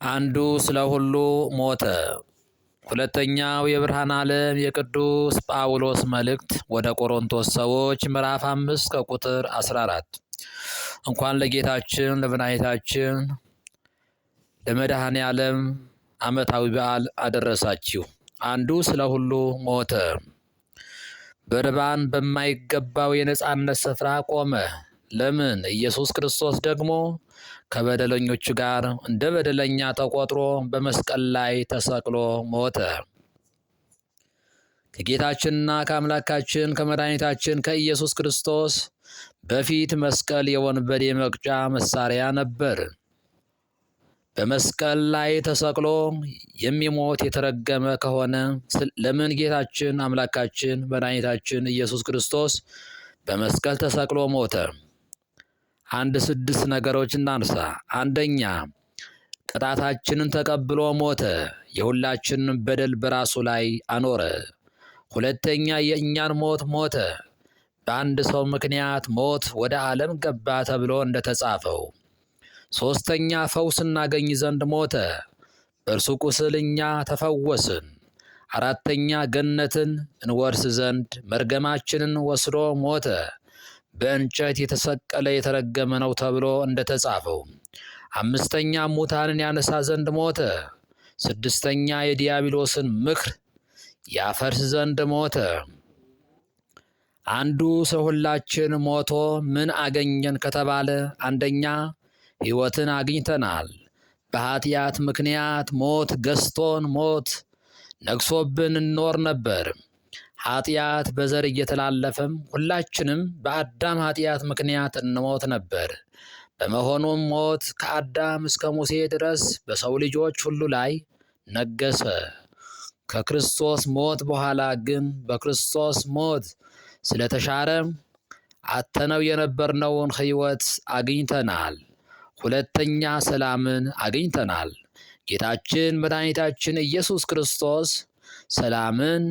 አንዱ ስለ ሁሉ ሞተ። ሁለተኛው የብርሃን ዓለም የቅዱስ ጳውሎስ መልእክት ወደ ቆሮንቶስ ሰዎች ምዕራፍ 5 ከቁጥር 14። እንኳን ለጌታችን ለመድኃኒታችን ለመድኃኔ ዓለም ዓመታዊ በዓል አደረሳችሁ። አንዱ ስለ ሁሉ ሞተ። በርባን በማይገባው የነጻነት ስፍራ ቆመ። ለምን? ኢየሱስ ክርስቶስ ደግሞ ከበደለኞቹ ጋር እንደ በደለኛ ተቆጥሮ በመስቀል ላይ ተሰቅሎ ሞተ። ከጌታችንና ከአምላካችን ከመድኃኒታችን ከኢየሱስ ክርስቶስ በፊት መስቀል የወንበዴ መቅጫ መሳሪያ ነበር። በመስቀል ላይ ተሰቅሎ የሚሞት የተረገመ ከሆነ ለምን ጌታችን አምላካችን መድኃኒታችን ኢየሱስ ክርስቶስ በመስቀል ተሰቅሎ ሞተ? አንድ 6 ነገሮች እናንሳ። አንደኛ፣ ቅጣታችንን ተቀብሎ ሞተ። የሁላችንን በደል በራሱ ላይ አኖረ። ሁለተኛ፣ የእኛን ሞት ሞተ። በአንድ ሰው ምክንያት ሞት ወደ ዓለም ገባ ተብሎ እንደተጻፈው። ሶስተኛ፣ ፈውስ እናገኝ ዘንድ ሞተ። በእርሱ ቁስል እኛ ተፈወስን። አራተኛ፣ ገነትን እንወርስ ዘንድ መርገማችንን ወስዶ ሞተ። በእንጨት የተሰቀለ የተረገመ ነው ተብሎ እንደተጻፈው። አምስተኛ፣ ሙታንን ያነሳ ዘንድ ሞተ። ስድስተኛ፣ የዲያብሎስን ምክር ያፈርስ ዘንድ ሞተ። አንዱ ሰው ሁላችን ሞቶ ምን አገኘን ከተባለ፣ አንደኛ ሕይወትን አግኝተናል። በኃጢአት ምክንያት ሞት ገዝቶን ሞት ነግሶብን እንኖር ነበር። ኃጢአት በዘር እየተላለፈም ሁላችንም በአዳም ኃጢአት ምክንያት እንሞት ነበር። በመሆኑም ሞት ከአዳም እስከ ሙሴ ድረስ በሰው ልጆች ሁሉ ላይ ነገሰ። ከክርስቶስ ሞት በኋላ ግን በክርስቶስ ሞት ስለተሻረ አጥተነው የነበርነውን ሕይወት አግኝተናል። ሁለተኛ፣ ሰላምን አግኝተናል። ጌታችን መድኃኒታችን ኢየሱስ ክርስቶስ ሰላምን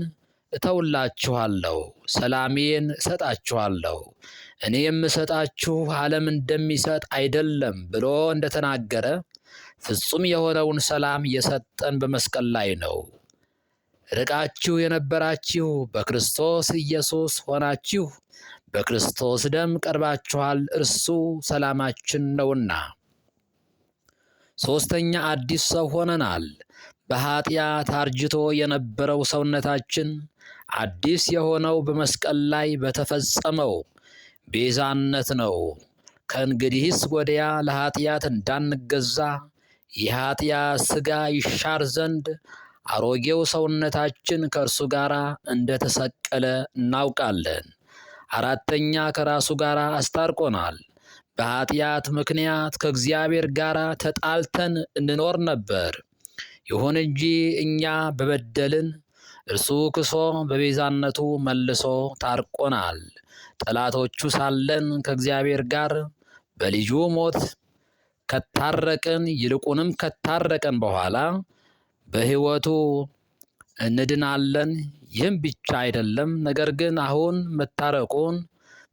እተውላችኋለሁ፣ ሰላሜን እሰጣችኋለሁ፣ እኔ የምሰጣችሁ ዓለም እንደሚሰጥ አይደለም ብሎ እንደተናገረ ፍጹም የሆነውን ሰላም የሰጠን በመስቀል ላይ ነው። ርቃችሁ የነበራችሁ በክርስቶስ ኢየሱስ ሆናችሁ በክርስቶስ ደም ቀርባችኋል፣ እርሱ ሰላማችን ነውና። ሶስተኛ፣ አዲስ ሰው ሆነናል። በኃጢአት አርጅቶ የነበረው ሰውነታችን አዲስ የሆነው በመስቀል ላይ በተፈጸመው ቤዛነት ነው። ከእንግዲህስ ወዲያ ለኃጢአት እንዳንገዛ የኃጢአት ሥጋ ይሻር ዘንድ አሮጌው ሰውነታችን ከእርሱ ጋር እንደተሰቀለ እናውቃለን። አራተኛ፣ ከራሱ ጋር አስታርቆናል። በኃጢአት ምክንያት ከእግዚአብሔር ጋር ተጣልተን እንኖር ነበር። ይሁን እንጂ እኛ በበደልን እርሱ ክሶ በቤዛነቱ መልሶ ታርቆናል። ጠላቶቹ ሳለን ከእግዚአብሔር ጋር በልጁ ሞት ከታረቅን፣ ይልቁንም ከታረቀን በኋላ በሕይወቱ እንድናለን። ይህም ብቻ አይደለም፣ ነገር ግን አሁን መታረቁን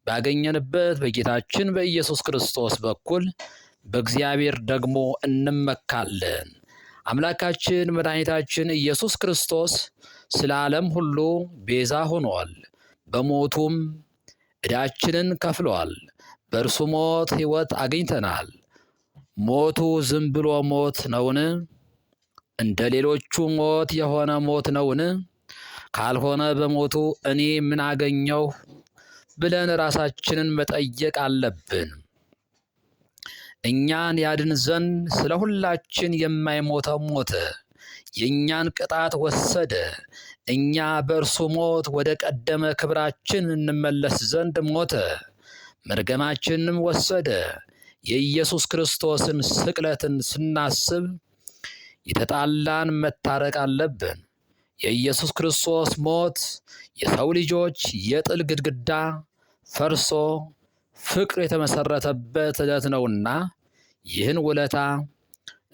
ባገኘንበት በጌታችን በኢየሱስ ክርስቶስ በኩል በእግዚአብሔር ደግሞ እንመካለን። አምላካችን መድኃኒታችን ኢየሱስ ክርስቶስ ስለ ዓለም ሁሉ ቤዛ ሆኗል። በሞቱም ዕዳችንን ከፍሏል። በእርሱ ሞት ሕይወት አግኝተናል። ሞቱ ዝም ብሎ ሞት ነውን? እንደ ሌሎቹ ሞት የሆነ ሞት ነውን? ካልሆነ በሞቱ እኔ ምን አገኘሁ ብለን ራሳችንን መጠየቅ አለብን። እኛን ያድን ዘንድ ስለ ሁላችን የማይሞተው ሞተ። የእኛን ቅጣት ወሰደ። እኛ በእርሱ ሞት ወደ ቀደመ ክብራችን እንመለስ ዘንድ ሞተ። መርገማችንም ወሰደ። የኢየሱስ ክርስቶስን ስቅለትን ስናስብ የተጣላን መታረቅ አለብን። የኢየሱስ ክርስቶስ ሞት የሰው ልጆች የጥል ግድግዳ ፈርሶ ፍቅር የተመሰረተበት ዕለት ነውና ይህን ውለታ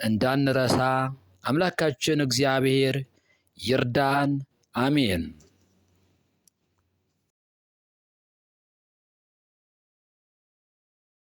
እንዳንረሳ አምላካችን እግዚአብሔር ይርዳን። አሜን።